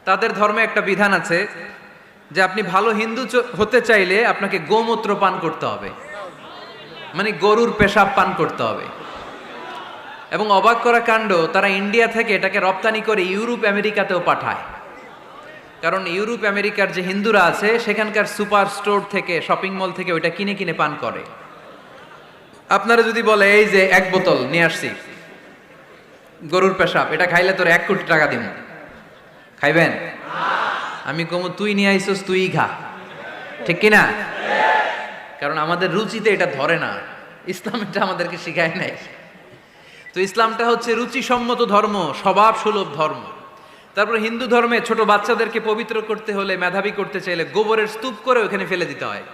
তাদের ধর্মে একটা বিধান আছে যে আপনি ভালো হিন্দু হতে চাইলে আপনাকে গোমূত্র পান করতে হবে, মানে গরুর পেশাব পান করতে হবে। এবং অবাক করা কাণ্ড, তারা ইন্ডিয়া থেকে এটাকে রপ্তানি করে ইউরোপ আমেরিকাতেও পাঠায়। কারণ ইউরোপ আমেরিকার যে হিন্দুরা আছে সেখানকার সুপার স্টোর থেকে, শপিং মল থেকে ওইটা কিনে কিনে পান করে। আপনারা যদি বলে এই যে 1 বোতল নিয়ে আসছি গরুর পেশাব, এটা খাইলে তোর 1 কোটি টাকা দিব, খাইবেন? আমি কমু তুই নিয়ে আইসস, তুই খা, ঠিক কিনা? কারণ আমাদের রুচিতে এটা ধরে না, ইসলাম এটা আমাদেরকে শিখায় নাই। তো ইসলামটা হচ্ছে রুচিসম্মত ধর্ম, স্বভাব সুলভ ধর্ম। তারপর হিন্দু ধর্মে ছোট বাচ্চাদেরকে পবিত্র করতে হলে, মেধাবী করতে চাইলে গোবরের স্তূপ করে ওখানে ফেলে দিতে হয়।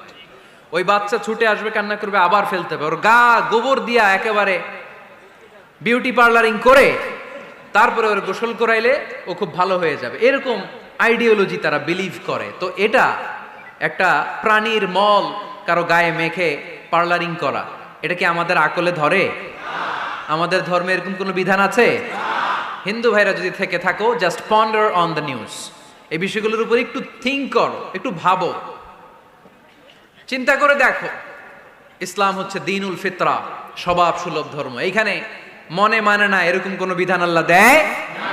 ওই বাচ্চা ছুটে আসবে, কান্না করবে, আবার ফেলতে হবে। ওর গা গোবর দিয়া একেবারে বিউটি পার্লারিং করে তারপরে ওর গোসল করাইলে ও খুব ভালো হয়ে যাবে, এরকম আইডিওলজি তারা বিলিভ করে। তো এটা একটা প্রাণীর মল কারো গায়ে মেখে পার্লারিং করা, এটা কি আমাদের আকলে ধরে? আমাদের ধর্মে এরকম কোনো বিধান আছে? হিন্দু ভাইরা যদি থেকে থাকো, just ponder on the news, এই বিষয়গুলোর উপর একটু থিঙ্ক করো, একটু ভাবো, চিন্তা করে দেখো। ইসলাম হচ্ছে দ্বীনুল ফিতরা, স্বভাব সুলভ ধর্ম। এইখানে মনে মানে না এরকম কোনো বিধান আল্লাহ দেয় না।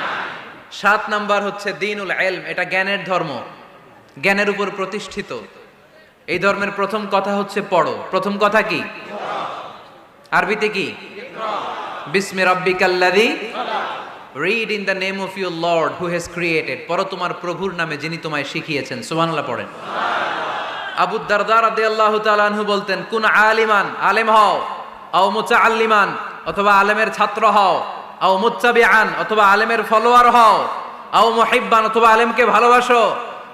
7 নাম্বার হচ্ছে দ্বীনুল ইলম, এটা জ্ঞানের ধর্ম, জ্ঞানের উপর প্রতিষ্ঠিত। এই ধর্মের প্রথম কথা হচ্ছে পড়ো। প্রথম কথা কি? আরবিতে কি? বিসমি রাব্বিকাল্লাযী, read in the name of your lord who has created. পড়ো তোমার প্রভুর নামে যিনি তোমায় শিখিয়েছেন। সুবহানাল্লাহ পড়েন। আবু দারদা রাদিয়াল্লাহু তাআলা আনহু বলতেন, কুন আলিমান, আলেম হও, আও মুতাআল্লিমান, অথবা আলেমের ছাত্র হও, আও মুত্তাবিআন, অথবা আলেমের ফলোয়ার হও, আও মুহিব্বান, অথবা আলেমকে ভালোবাসো,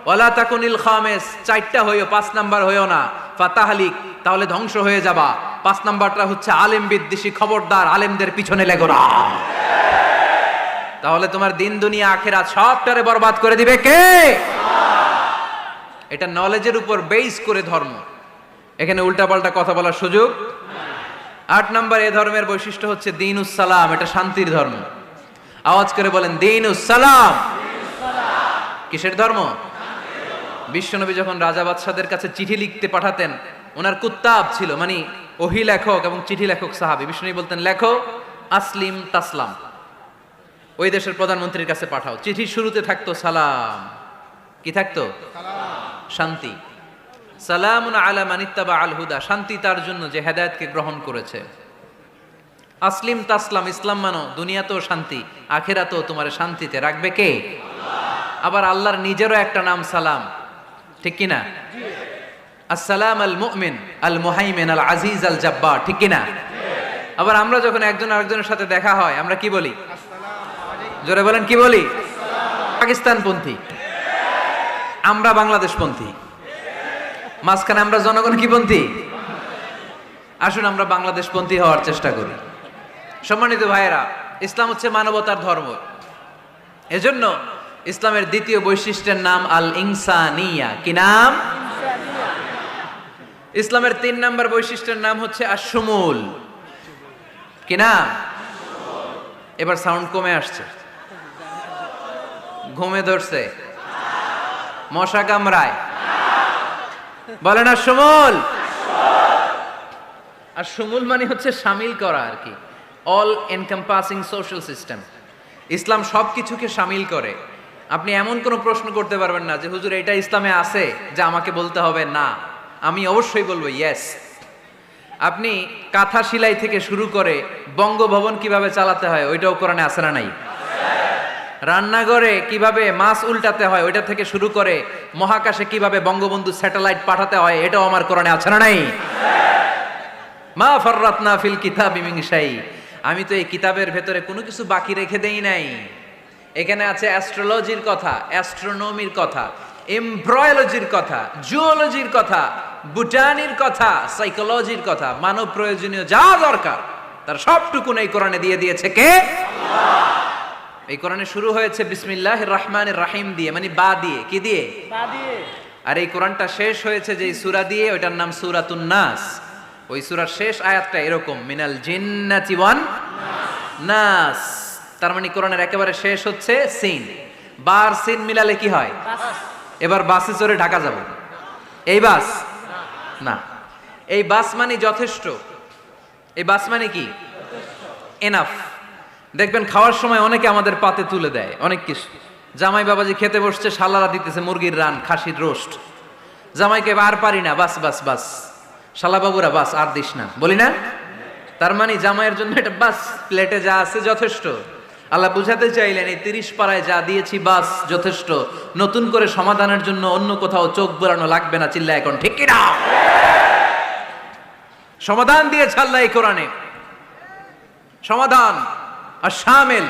ওয়ালা তাকুনিল খামিস, 4টা হইও, 5 নাম্বার হইও না, ফাতাহলিক, তাহলে ধ্বংস হয়ে যাবা। 5 নাম্বারটা হচ্ছে আলেম বিদ্বেষী, খবরদার আলেমদের পিছনে লেগো না, তাহলে তোমার দিন দুনিয়া আখিরাত সবটারে বরবাদ করে দিবে কে? এটা নলেজের উপর বেস করে ধর্ম, এখানে উল্টাপাল্টা কথা বলার সুযোগ। 8 নাম্বার এই ধর্মের বৈশিষ্ট্য হচ্ছে দ্বীনুস সালাম, এটা শান্তির ধর্ম। আওয়াজ করে বলেন দ্বীনুস সালাম। কিসের ধর্ম? বিশ্বনবী যখন রাজা বাদশাদের কাছে চিঠি লিখতে পাঠাতেন, ওনার কুত্তাব ছিল, মানে ওহী লেখক এবং চিঠি লেখক সাহাবী। বিশ্বনবী বলতেন লেখো আসলিম তাসলাম, ওই দেশের প্রধানমন্ত্রীর কাছে পাঠাও। চিঠির শুরুতে থাকতো সালাম, কি থাকতো? শান্তি। সালামুন আলা মান ইত্তাবা আল হুদা, শান্তি তার জন্য যে হেদায়েতকে গ্রহণ করেছে। আসলিম তাসলাম, ইসলাম মানো, দুনিয়াতেও শান্তি, আখিরাতেও তোমার শান্তিতে রাখবে কে? আবার আল্লাহর নিজেরও একটা নাম সালাম, ঠিক কিনা? আসসালাম আল মুমিন আল মুহাইমিন আল আজিজ আল জাব্বার, ঠিক কিনা? আবার আমরা যখন একজন আরেকজনের সাথে দেখা হয় আমরা কি বলি? জোরে বলেন, কি বলি? পাকিস্তানপন্থী, আমরা বাংলাদেশপন্থী, মাঝখানে আমরা জনগণ কি পন্থী? আসুন আমরা বাংলাদেশপন্থী হওয়ার চেষ্টা করি। সম্মানিত ভাইয়েরা, ইসলাম হচ্ছে মানবতার ধর্ম। এজন্য ইসলামের দ্বিতীয় বৈশিষ্ট্যের নাম আল ইনসানিয়া। কি নাম? ইসলামের 3 নাম্বার বৈশিষ্ট্যের নাম হচ্ছে আশ-শুমুল। কি নাম? এবার সাউন্ড কমে আসছে, ঘুমে ধরছে, মশা কামড়ায়, বলেন আশ-শুমুল। আশ-শুমুল মানে হচ্ছে শামিল করা আর কি, অল এনকম্পাসিং সোশ্যাল সিস্টেম। ইসলাম সবকিছুকে শামিল করে। আপনি এমন কোনো প্রশ্ন করতে পারবেন না যে হুজুর এটা ইসলামে আছে যে আমাকে বলতে হবে না, আমি অবশ্যই বলবো ইয়েস। আপনি কাঁথা সেলাই থেকে শুরু করে বঙ্গভবন কিভাবে চালাতে হয় ওইটাও কোরআনে আছে না নাই? রান্নাঘরে কিভাবে মাছ উল্টাতে হয় ওইটা থেকে শুরু করে মহাকাশে কিভাবে বঙ্গবন্ধু স্যাটেলাইট পাঠাতে হয় এটাও আমার কোরআনে আছে না নাই? মা ফাররাতনা ফিল কিতাবি মিন শাই, আমি তো এই কিতাবের ভেতরে কোনো কিছু বাকি রেখে দেই নাই। এখানে আছে অ্যাস্ট্রোলজির কথা, অ্যাস্ট্রোনমির কথা, এমব্রয়োলজির কথা, জুওলজির কথা, বুটানির কথা, সাইকোলজির কথা, মানব প্রয়োজনীয় যা দরকার তার সবটুকুন এই কোরআনে দিয়ে দিয়েছে কে? আল্লাহ। এই কোরআনে শুরু হয়েছে বিসমিল্লাহির রহমানির রহিম দিয়ে, মানে বা দিয়ে। কি দিয়ে? বা দিয়ে। আর এই কোরআনটা শেষ হয়েছে যে সূরা দিয়ে, ওইটার নাম সূরাতুন নাস। ওই সূরার শেষ আয়াতটা এরকম, মিনাল জিন্নাতি ওয়ান নাস। তার মানে কোরআনের একেবারে শেষ হচ্ছে সিন। বার সিন মিলালে কি হয়? এবার বাসে চড়ে ঢাকা যাব, এই বাস না, এই বাস মানে যথেষ্ট, এই বাস মানে কি? এনাফ। দেখবেন খাওয়ার সময় অনেকে আমাদের পাতে তুলে দেয় অনেক কিছু। জামাই বাবাজি খেতে বসছে, শালারা দিতেছে মুরগির রান, খাসির রোস্ট। জামাইকে আর পারি না, বাস বাস বাস, শালা বাবুরা বাস আর দিস না, বলি না? তার মানে জামাইয়ের জন্য এটা বাস, প্লেটে যা আছে যথেষ্ট। আল্লাহ বুঝাতে চাইলেন এই 30 পাড়ায় যা দিয়েছি বাস যথেষ্ট, নতুন করে সমাধানের জন্য অন্য কোথাও চোখ বোলানো লাগবে না। চিল্লা এখন ঠিক কিনা? সমাধান দিয়েছে আল্লাহ এই কোরআনে, সমাধান আর শামিল,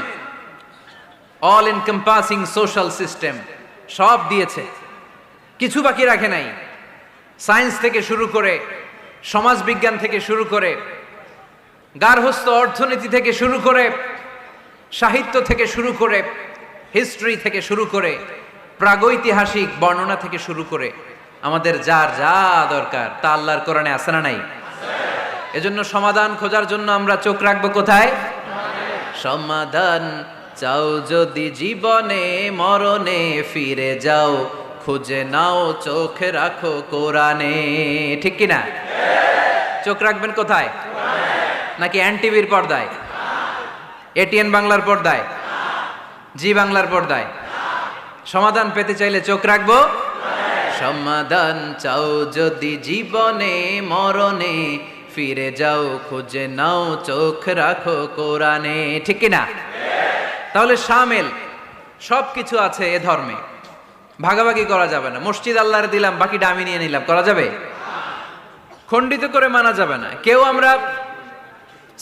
অল এনকম্পাসিং সোশ্যাল সিস্টেম সব দিয়েছে, কিছু বাকি রাখে নাই। সায়েন্স থেকে শুরু করে, সমাজ বিজ্ঞান থেকে শুরু করে, গার্হস্থ্য অর্থনীতি থেকে শুরু করে, সাহিত্য থেকে শুরু করে, হিস্ট্রি থেকে শুরু করে, প্রাগৈতিহাসিক বর্ণনা থেকে শুরু করে, আমাদের যার যা দরকার তা আল্লাহর কোরআনে আছে না নাই? এজন্য সমাধান খোঁজার জন্য আমরা চোখ রাখবো কোথায়? সমাধান চাও যদি জীবনে মরণে ফিরে যাও, খুঁজে নাও চোখ রাখো কোরআনে। ঠিক কিনা? চোখ রাখবেন কোথায়? নাকি এনটিভির পর্দায়, এটিএন বাংলার পর্দায়, জি বাংলার পর্দায়? সমাধান পেতে চাইলে চোখ রাখবো। সমাধান চাও যদি জীবনে মরণে ফিরে যাও, খুঁজে নাও চোখ রাখো কোরআনে। ঠিক কিনা? তাহলে শামিল সব কিছু আছে এ ধর্মে, ভাগাভাগি করা যাবে না। মসজিদ আল্লাহর দিলাম, বাকিটা আমি নিয়ে নিলাম, করা যাবে? খণ্ডিত করে মানা যাবে না। কেউ আমরা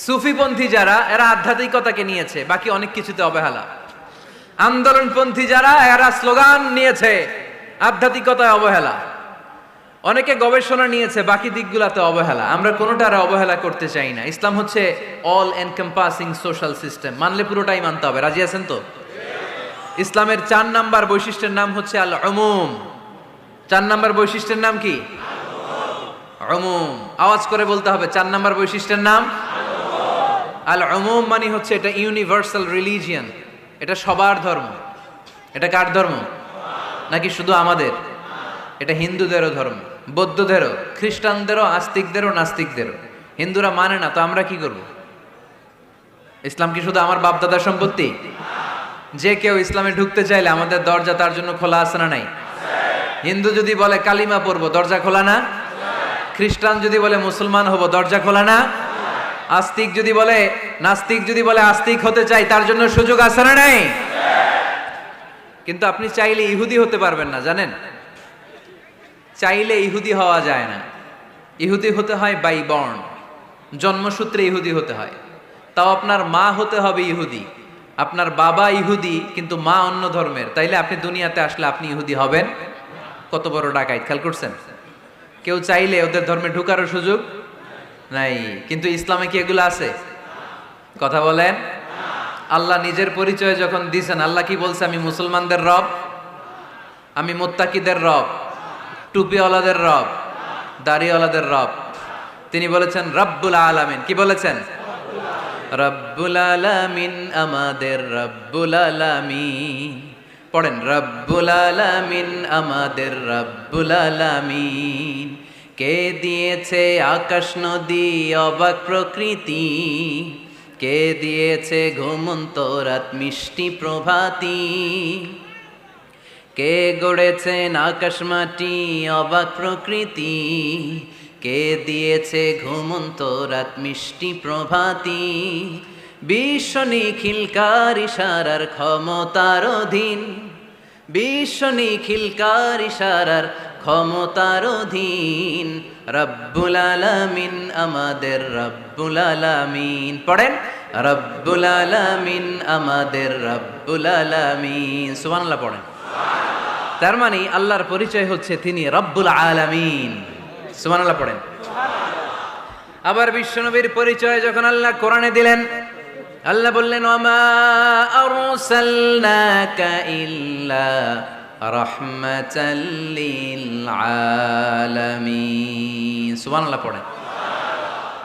সুফিপন্থী যারা, এরা আধ্যাত্মিকতাকে নিয়েছে, বাকি অনেক কিছুতে অবহেলা। আন্দোলনপন্থী যারা, এরা স্লোগান নিয়েছে, আধ্যাত্মিকতায় অবহেলা। অনেকে গবেষণা নিয়েছে, বাকি দিকগুলাতে অবহেলা। আমরা কোনোটার অবহেলা করতে চাই না। ইসলাম হচ্ছে অল এনকম্পাসিং সোশ্যাল সিস্টেম, মানলে পুরোটাই মানতে হবে। রাজি আছেন তো? ইসলামের 4 নাম্বার বৈশিষ্ট্যের নাম হচ্ছে আল উমুম। 4 নাম্বার বৈশিষ্ট্যের নাম কি? উমুম। আওয়াজ করে বলতে হবে, 4 নাম্বার বৈশিষ্ট্যের নাম আল উমুম। মানে হচ্ছে এটা ইউনিভার্সাল রিলিজিয়ান, এটা সবার ধর্ম। এটা কার ধর্ম? নাকি শুধু আমাদের? এটা হিন্দুদেরও ধর্ম, বৌদ্ধদেরও, খ্রিস্টানদেরও, আস্তিকদেরও, নাস্তিকদেরও। হিন্দুরা মানে না তো আমরা কি করব? ইসলাম কি শুধু আমার বাপ দাদার সম্পত্তি? যে কেউ ইসলামে ঢুকতে চাইলে আমাদের দরজা তার জন্য খোলা আছে না নাই? হিন্দু যদি বলে কালিমা পড়বো, দরজা খোলা না? খ্রিস্টান যদি বলে মুসলমান হব, দরজা খোলা না? আস্তিক যদি বলে, নাস্তিক যদি বলে আস্তিক হতে চাই, তার জন্য সুযোগ আছে না নাই? কিন্তু আপনি চাইলে ইহুদি হতে পারবেন না, জানেন? চাইলে ইহুদি হওয়া যায় না। ইহুদি হতে হয় বাই বর্ন, জন্মসূত্রে ইহুদি হতে হয়। তাও আপনার মা হতে হবে ইহুদি, আপনার বাবা ইহুদি কিন্তু মা অন্য ধর্মের, তাইলে আপনি দুনিয়াতে আসলে আপনি ইহুদি হবেন? কত বড় ডাকাইত, খেয়াল করছেন? কেউ চাইলে ওদের ধর্মে ঢুকারও সুযোগ নাই। কিন্তু ইসলামে কি এগুলো আছে? কথা বলেন। আল্লাহ নিজের পরিচয় যখন দিয়েছেন, আল্লাহ কি বলছে? আমি মুসলমানদের রব, আমি মুত্তাকিদের রব, টুপিওয়ালাদের রব, দাড়িওয়ালাদের রব। তিনি বলেছেন রব্বুল আলামিন। কি বলেছেন? রব্বুল আলামিন, আমাদের রব্বুল আলামিন। পড়েন, রব্বুল আলামিন, আমাদের রব্বুল আলামিন। কে দিয়েছে আকাশ নদী অবাক প্রকৃতি, কে দিয়েছে ঘুমন্ত রাত মিষ্টি প্রভাতী, কে গড়েছেন আকাশ মাটি অবাক প্রকৃতি, কে দিয়েছে ঘুমন্ত রাত মিষ্টি প্রভাতী। বিশ্ব নিখিলকার ইশারার ক্ষমতার অধীন, বিশ্ব নিখিলকার ইশারার ক্ষমতার অধীন। রব্বুল আলামিন, আমাদের রব্বুল আলামিন। পড়েন, রব্বুল আলামিন, আমাদের রব্বুল আলামিন। সুবহানাল্লাহ পড়েন। তার মানে আল্লাহর পরিচয় হচ্ছে তিনি রব্বুল আলামিন। সুবহানাল্লাহ পড়েন। আবার বিশ্বনবীর পরিচয় যখন আল্লাহ কোরআনে দিলেন, আল্লাহ বললেন ওয়ামা আরসালনাকা ইল্লা রাহমাতাল লিল আলামিন। সুবহানাল্লাহ পড়েন।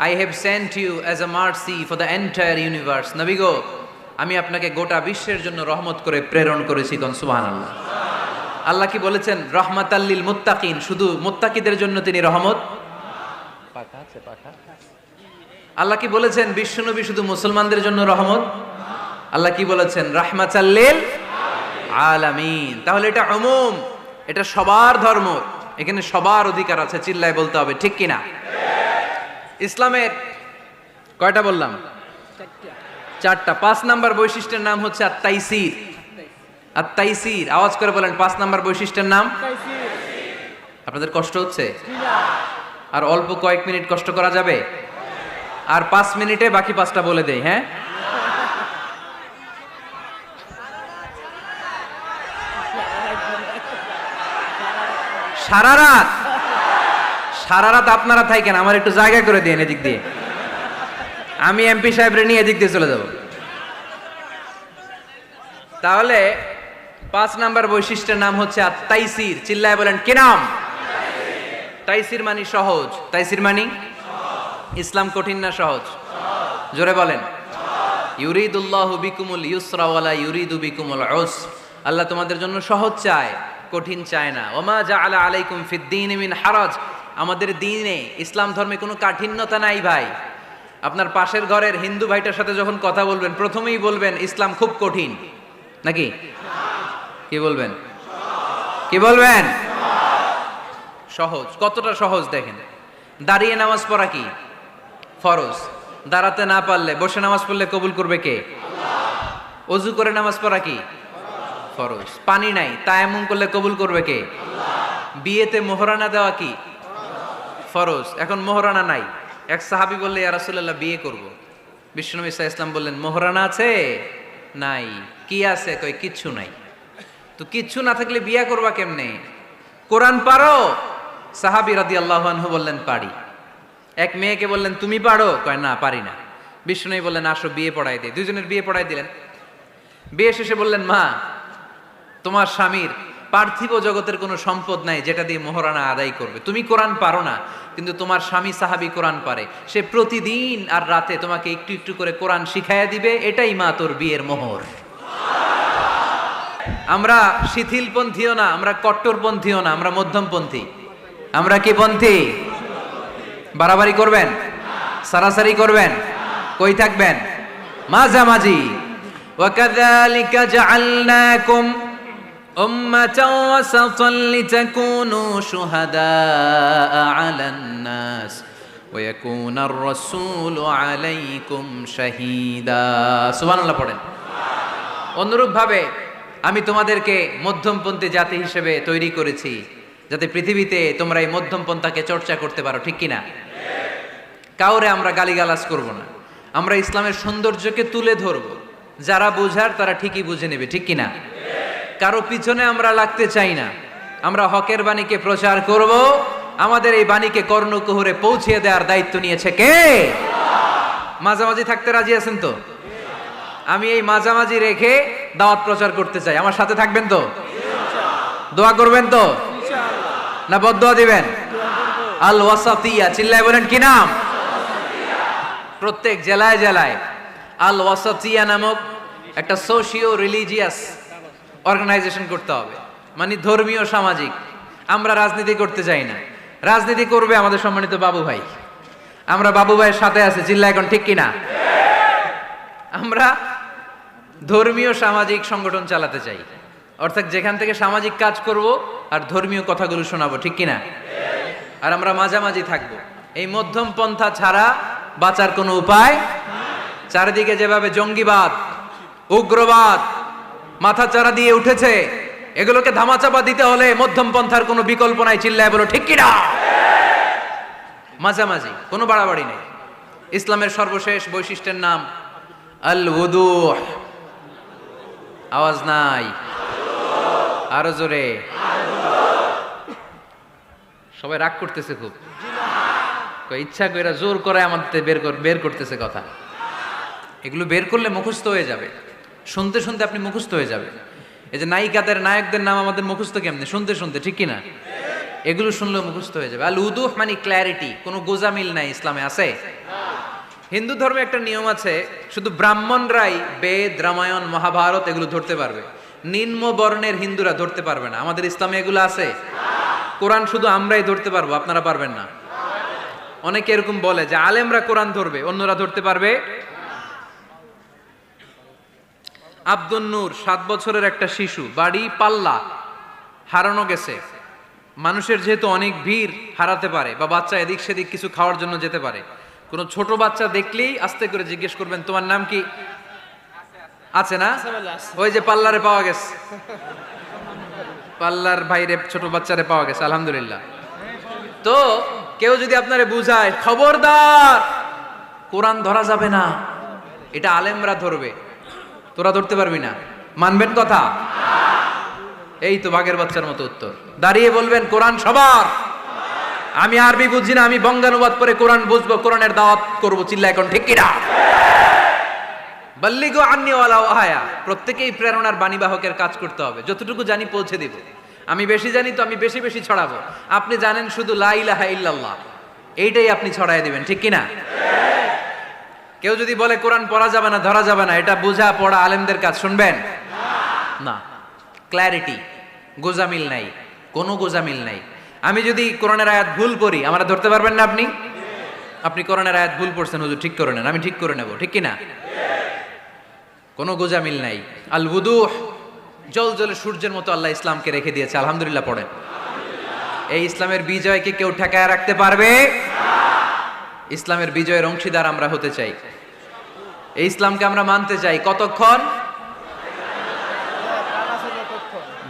I have sent you as a mercy for the entire universe. নবী গো, আমি আপনাকে গোটা বিশ্বের জন্য রহমত করে প্রেরণ করেছি। কোন সুবহানাল্লাহ। আল্লাহ কি বলেছেন? রহমাতাল্লিল মুত্তাকিন, শুধু মুত্তাকিদের জন্য তিনি রহমত। পাখা আছে পাখা। আল্লাহ কি বলেছেন বিশ্বনবী শুধু মুসলমানদের জন্য রহমত? আল্লাহ কি বলেছেন? রাহমাতাল্লিল আলামিন। তাহলে এটা উমুম, এটা সবার ধর্ম, এখানে সবার অধিকার আছে। চিল্লায় বলতে হবে ঠিক কিনা? ইসলামের কয়টা বললাম? চারটা। 5 নাম্বার বৈশিষ্ট্যের নাম হচ্ছে আত-তাইসির। আত-তাইসির, আওয়াজ করে বলেন 5 নাম্বার বৈশিষ্ট্যের নাম। আপনাদের কষ্ট হচ্ছে? আর অল্প কয়েক মিনিট কষ্ট করা যাবে? আর 5 মিনিটে বাকি 5টা বলে দেই। হ্যাঁ, সারা রাত, সারা রাত আপনারা থাকেন, আমার একটু জায়গা করে দিন এদিক দিয়ে, আমি এমপি সাহেবরে নিয়ে এদিক দিয়ে চলে যাব। তাহলে 5 নাম্বার বৈশিষ্ট্যের নাম হচ্ছে আত-তাইসির। চিল্লায় বলেন কি নাম? তাইসির মানে সহজ। তাইসির মানে ইসলাম কঠিন না সহজ? জোরে বলেন। ইউরিদুল্লাহু বিকুমুল ইউসরা ওয়ালা ইউরিদু বিকুমুল উসর। আল্লাহ তোমাদের জন্য সহজ চায়, কঠিন চায় না। ওমা জাআলা আলাইকুম ফিদ-দীন মিন হারাজ। আমাদের দ্বীনে, ইসলাম ধর্মে কোনো কাঠিন্যতা নাই ভাই। আপনার পাশের ঘরের হিন্দু ভাইটার সাথে যখন কথা বলবেন, প্রথমেই বলবেন ইসলাম খুব কঠিন, নাকি? কি বলবেন? কি বলবেন? সহজ। কতটা সহজ দেখেন। দাঁড়িয়ে নামাজ পড়া কি ফরজ, দাঁড়াতে না পারলে বসে নামাজ পড়লে কবুল করবে কে? আল্লাহ। ওযু করে নামাজ পড়া কি ফরজ। পানি নাই, তায়াম্মুম করলে কবুল করবে কে? আল্লাহ। বিয়েতে মোহরানা দেওয়া কি ফরজ। এখন মোহরানা নাই, এক সাহাবী বললে ইয়া রাসূলুল্লাহ বিয়ে করব। বিশ্বনবী সাল্লাল্লাহু আলাইহি ওয়াসাল্লাম বললেন মোহরানা আছে? নাই। কি আছে? কই কিচ্ছু নাই। তো কিচ্ছু না থাকলে বিয়ে করবা কেমনে? কোরআন পারো? সাহাবী রাদিয়াল্লাহু আনহু বললেন পারি। এক মেয়েকে বললেন তুমি পারো? কয় না পারি না। বিশ্বনবী বললেন আসো বিয়ে পড়াই দে। দুইজনের বিয়ে পড়াই দিলেন। বিয়ে শেষে বললেন মা, তোমার স্বামীর পার্থিব জগতের কোনো সম্পদ নাই যেটা দিয়ে মোহরানা আদায় করবে। তুমি কোরআন পারো না, কিন্তু তোমার স্বামী সাহাবী কোরআন পারে। সে প্রতিদিন আর রাতে তোমাকে একটু একটু করে কোরআন শিখাইয়া দিবে। এটাই মা তোর বিয়ের মোহর। আমরা শিথিলপন্থীও না, আমরা কট্টরপন্থীও না, আমরা মধ্যমপন্থী। আমরা কি পন্থী? বাড়াবাড়ি করবেন? সারাসারি করবেন? কই থাকবেন? মাঝামাঝি। ওয়াকাযালিকা জাআলনাকুম উম্মাতাও ওয়াসাতান লিতাকুনু শুহাদাআ আলান নাস ওয়া ইয়াকুনার রাসূলু আলাইকুম শাহীদা। সুবহানাল্লাহ পড়েন। অনুরূপ ভাবে আমি তোমাদেরকে মধ্যমপন্থী জাতি হিসেবে তৈরি করেছি, যাতে পৃথিবীতে তোমরা এই মধ্যমপন্থাকে চর্চা করতে পারো। ঠিক কিনা? কাউরে আমরা গালিগালাজ করব না, আমরা ইসলামের সৌন্দর্যকে তুলে ধরব। যারা বুঝার তারা ঠিকই বুঝে নেবে। ঠিক কিনা? কারো পিছনে আমরা লাগতে চাই না, আমরা হকের বাণীকে প্রচার করব। আমাদের এই বাণীকে কর্ণকুহরে পৌঁছে দেওয়ার দায়িত্ব নিয়েছে কে? মাঝামাঝি থাকতে রাজি আছেন তো? আমি এই মাঝামাঝি রেখে দাওয়াত প্রচার করতে চাই। আমার সাথে থাকবেন তো? দোয়া করবেন তো? না বদদোয়া দিবেন? আল ওয়াসাতিয়া। চিল্লায় বলেন কি নাম? প্রত্যেক জেলায় জেলায় আল ওয়াসাতিয়া নামক একটা সোশিও রিলিজিয়াস অর্গানাইজেশন করতে হবে, মানে ধর্মীয় সামাজিক। আমরা রাজনীতি করতে চাই না, রাজনীতি করবে আমাদের সম্মানিত বাবু ভাই। আমরা বাবু ভাইয়ের সাথে আছি। চিল্লা এখন ঠিক কিনা? আমরা ধর্মীয় সামাজিক সংগঠন চালাতে চাই, অর্থাৎ যেখান থেকে সামাজিক কাজ করব আর ধর্মীয় কথাগুলো শোনাবো। ঠিক কিনা? আর আমরা মাঝামাঝি থাকবো। এই মধ্যম পন্থা ছাড়া বাঁচার কোনো উপায়। চারিদিকে যেভাবে জঙ্গিবাদ, উগ্রবাদ মাথাচাড়া দিয়ে উঠেছে, এগুলোকে ধামাচাপা দিতে হলে মধ্যম পন্থার কোনো বিকল্প নাই। চিল্লায় বলো ঠিক কিনা? মাঝামাঝি, কোনো বাড়াবাড়ি নেই। ইসলামের সর্বশেষ বৈশিষ্ট্যের নাম আল ওযুহ। আওয়াজ নাই, আরো জোরে। সবাই রাগ করতেছে খুব, ইচ্ছা করে জোর করে আমাদের বের করতেছে কথা। এগুলো বের করলে মুখস্থ হয়ে যাবে, শুনতে শুনতে আপনি মুখস্থ হয়ে যাবে। এই যে নায়িকাদের নায়কদের নাম আমাদের মুখস্থ কেমনে? শুনতে শুনতে। ঠিক কিনা? এগুলো শুনলেও মুখস্থ হয়ে যাবে। আল উদুহ মানে ক্ল্যারিটি, কোনো গোজামিল নাই ইসলামে। আছে? হিন্দু ধর্মে একটা নিয়ম আছে, শুধু ব্রাহ্মণরাই বেদ, রামায়ণ, মহাভারত এগুলো ধরতে পারবে, নিম্ন বর্ণের হিন্দুরা ধরতে পারবে না। আমাদের ইসলামে এগুলো আছে? কোরআন শুধু আমরাই ধরতে পারবো, আপনারা পারবেন না। অনেকে এরকম বলে যে আলেমরা কোরআন ধরবে, অন্যরা ধরতে পারবে। আব্দুল নূর 7 বছরের একটা শিশু, বাড়ি পাল্লা, হারানো গেছে। মানুষের যেহেতু অনেক ভিড় হারাতে পারে, বা বাচ্চা এদিক সেদিক কিছু খাওয়ার জন্য যেতে পারে, কোনো ছোট বাচ্চা দেখলেই আস্তে করে জিজ্ঞেস করবেন তোমার নাম কি? আছে না? ওই যে পাল্লারে পাওয়া গেছে, পাল্লার বাইরে ছোট বাচ্চারে পাওয়া গেছে, আলহামদুলিল্লাহ। তো কেউ যদি আপনারে বুঝায় খবরদার কোরআন ধরা যাবে না, এটা আলেমরা ধরবে, তোরা ধরতে পারবি না, মানবেন কথা? এই তো বাঘের বাচ্চার মতো উত্তর। দাঁড়িয়ে বলবেন কোরআন সবার। আমি আরবি বুঝি না, আমি বঙ্গানুবাদ করে কোরআন বুঝবো, কোরআনের দাওয়াত করবো, চিল্লা এখন ঠিক কিনা? বাল্লিগু আন্নি ওয়ালাউ আয়া। প্রত্যেকেই প্রেরণার বাণীবাহকের কাজ করতে হবে, যতটুকু জানি পৌঁছে দিব। আমি বেশি জানি তো আমি বেশি বেশি ছড়াবো। আপনি জানেন শুধু লা ইলাহা ইল্লাল্লাহ, এইটাই আপনি ছড়ায় দিবেন, ঠিক কিনা? কেউ যদি বলে কোরআন পড়া যাবে না, ধরা যাবে না, এটা বোঝা পড়া আলেমদের কাজ, শুনবেন না। ক্ল্যারিটি, গোজামিল নাই, কোনো গোজামিল নাই। আমি যদি কোরআনের আয়াত ভুল পড়ি, আমরা ধরতে পারবেন না আপনি? আপনি কোরআনের আয়াত ভুল পড়ছেন, হুজুর ঠিক করে নেন, আমি ঠিক করে নেব, ঠিক কিনা? কোনো গোজামিল নাই। আল বুদুহ, জল জলে সূর্যের মতো আল্লাহ ইসলামকে রেখে দিয়েছে, আলহামদুলিল্লাহ পড়েন। এই ইসলামের বিজয়কে কেউ ঠেকায় রাখতে পারবে? ইসলামের বিজয়ের অংশীদার আমরা হতে চাই, এই ইসলামকে আমরা মানতে চাই। কতক্ষণ?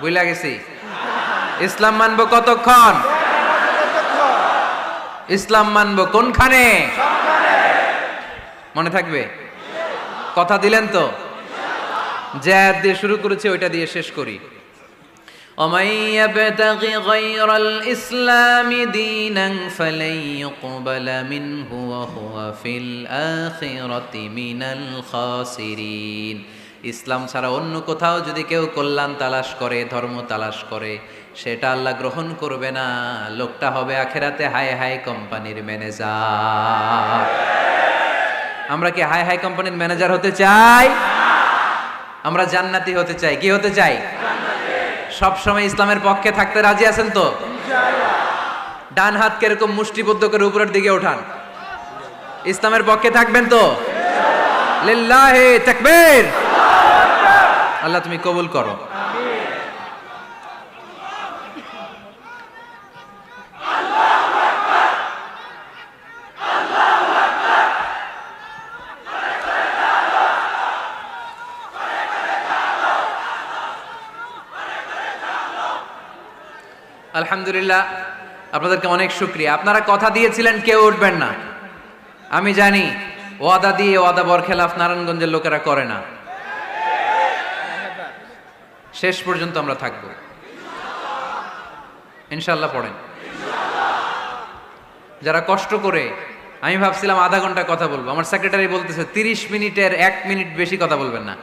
বুঝলা গেছি। ইসলাম মানবো কতক্ষণ? ইসলাম মানবো কোনখানে? মনে থাকবে? কথা দিলেন তো? যে আয়াত দিয়ে শুরু করেছে ওইটা দিয়ে শেষ করি। ومن يبتغ غير الإسلام دينا فلن يقبل منه وهو في الآخرة من الخاسرين। ইসলাম ছাড়া অন্য কোথাও যদি কেউ কল্যাণ তালাশ করে, ধর্ম তালাশ করে, সেটা আল্লাহ গ্রহণ করবে না। লোকটা হবে আখেরাতে হাই হাই কোম্পানির ম্যানেজার। আমরা কি হাই হাই কোম্পানির ম্যানেজার হতে চাই? আমরা জান্নাতি হতে চাই। কি হতে চাই? সব সময় ইসলামের পক্ষে থাকতে রাজি আছেন তো? ডান হাত কিরকম মুষ্টিবদ্ধ করে উপরের দিকে ওঠান। ইসলামের পক্ষে থাকবেন তো? লিল্লাহি তাকবীর। আল্লাহ তুমি কবুল করো। আলহামদুলিল্লাহ, আপনাদেরকে অনেক শুকরিয়া। আপনারা কথা দিয়েছিলেন কেউ উঠবেন না। আমি জানি ওয়াদা দিয়ে ওয়াদা বরখেলাফ নারায়ণগঞ্জের লোকেরা করে না। শেষ পর্যন্ত আমরা থাকব ইনশাআল্লাহ। পড়েন। যারা কষ্ট করে, আমি ভাবছিলাম আধা ঘন্টা কথা বলবো, আমার সেক্রেটারি বলতেছে 30 মিনিটের 1 মিনিট বেশি কথা বলবেন না,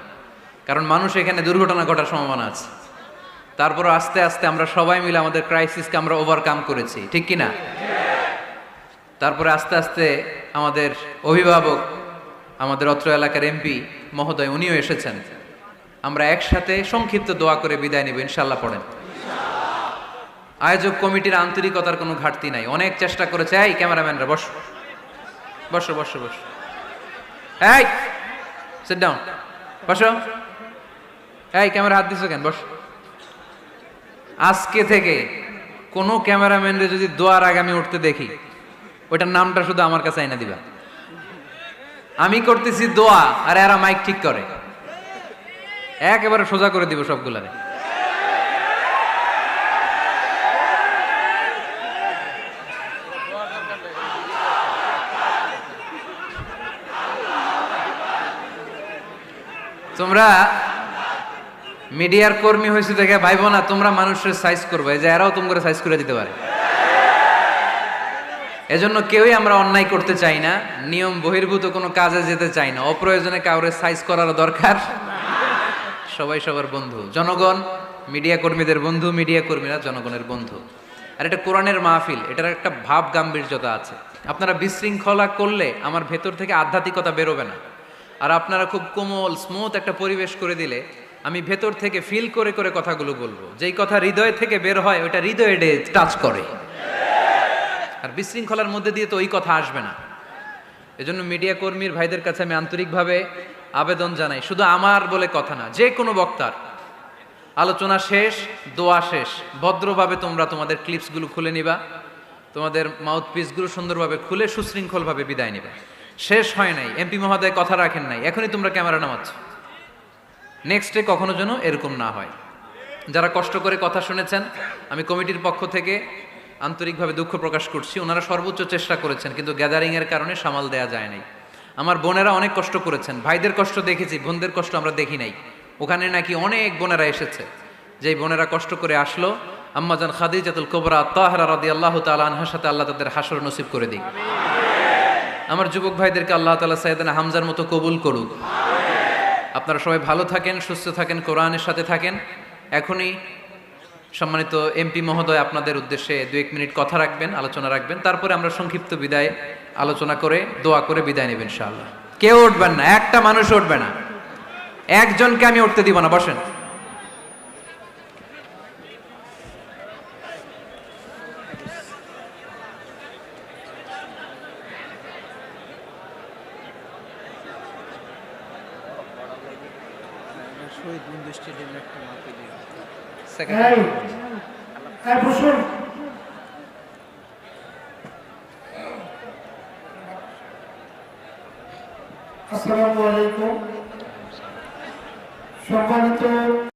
কারণ মানুষ এখানে দুর্ঘটনা ঘটার সম্ভাবনা আছে। তারপর আস্তে আস্তে আমরা সবাই মিলে আমাদের ক্রাইসিসকে আমরা ওভারকাম করেছি, ঠিক কিনা? তারপরে আস্তে আস্তে আমাদের অভিভাবক, আমাদের অত্র এলাকার এমপি মহোদয়, উনিও এসেছেন। আমরা একসাথে সংক্ষিপ্ত দোয়া করে বিদায় নিব ইনশাআল্লাহ। পড়েন। আয়োজক কমিটির আন্তরিকতার কোনো ঘাটতি নাই, অনেক চেষ্টা করেছে। এই ক্যামেরাম্যানরা বসো বসো বসো বসো, এই সিট ডাউন, বসো। এই ক্যামেরা হাত দিছো কেন? বসো। আজকে থেকে কোনো ক্যামেরাম্যানরে যদি দোয়ার আগে আমি উঠতে দেখি, ওইটার নামটা শুধু আমার কাছে আইনা দিবা। আমি করতেছি দোয়া আর এরা মাইক ঠিক করে, একেবারে সোজা করে দিব সবগুলারে। তোমরা মিডিয়ার কর্মী হয়েছে দেখে ভাইবো না তোমরা মানুষের সাইজ করবে, যে এরাও তোমরা সাইজ করে দিতে পারে। এজন্য কেউই আমরা অন্যায় করতে চাই না, নিয়ম বহির্ভূত কোনো কাজে যেতে চাই না, অপ্রয়োজনে কাউরে সাইজ করার দরকার। সবাই সবার বন্ধু, জনগণ মিডিয়া কর্মীদের বন্ধু, মিডিয়া কর্মীরা জনগণের বন্ধু। আর এটা কোরআনের মাহফিল, এটার একটা ভাব গাম্ভীর্যতা আছে। আপনারা বিশৃঙ্খলা করলে আমার ভেতর থেকে আধ্যাত্মিকতা বেরোবে না। আর আপনারা খুব কোমল স্মুথ একটা পরিবেশ করে দিলে আমি ভেতর থেকে ফিল করে করে কথাগুলো বলবো। যেই কথা হৃদয় থেকে বের হয় ওটা হৃদয়ে টাচ করে। আর বিশৃঙ্খলার মধ্যে দিয়ে তো ওই কথা আসবে না। এজন্য মিডিয়া কর্মীর ভাইদের কাছে আমি আন্তরিকভাবে আবেদন জানাই, শুধু আমার বলে কথা না, যে কোনো বক্তার আলোচনা শেষ, দোয়া শেষ, ভদ্রভাবে তোমরা তোমাদের ক্লিপসগুলো খুলে নিবা, তোমাদের মাউথ পিসগুলো সুন্দরভাবে খুলে সুশৃঙ্খলভাবে বিদায় নিবা। শেষ হয় নাই, এমপি মহোদয় কথা রাখেন নাই, এখনই তোমরা ক্যামেরা নামাচ্ছ। নেক্সটে কখনো যেন এরকম না হয়। যারা কষ্ট করে কথা শুনেছেন, আমি কমিটির পক্ষ থেকে আন্তরিকভাবে দুঃখ প্রকাশ করছি। ওনারা সর্বোচ্চ চেষ্টা করেছেন, কিন্তু গ্যাদারিংয়ের কারণে সামাল দেয়া যায় নাই। আমার বোনেরা অনেক কষ্ট করেছেন, ভাইদের কষ্ট দেখেছি, বোনদের কষ্ট আমরা দেখি নাই। ওখানে নাকি অনেক বোনেরা এসেছে, যেই বোনেরা কষ্ট করে আসলো। আম্মাজান খাদিজাতুল কুবরা তাহরা রাদিয়াল্লাহু তাআলা আনহার সাথে আল্লাহ তাদের হাসর নসিব করে দিক। আমার যুবক ভাইদেরকে আল্লাহ তাআলা সাইয়েদনা হামজার মতো কবুল করুক। আপনারা সবাই ভালো থাকেন, সুস্থ থাকেন, কোরআনের সাথে থাকেন। এখনই সম্মানিত এমপি মহোদয় আপনাদের উদ্দেশ্যে 2-1 মিনিট কথা রাখবেন, আলোচনা রাখবেন। তারপরে আমরা সংক্ষিপ্ত বিদায় আলোচনা করে দোয়া করে বিদায় নেব ইনশাআল্লাহ। কেউ উঠবেন না, একটা মানুষ উঠবে না, একজনকে আমি উঠতে দিব না। বসেন। শহীদ বন্ধু স্টেডিয়ামে একটা মাপে দিয়ে বসুন। আসসালামু আলাইকুম।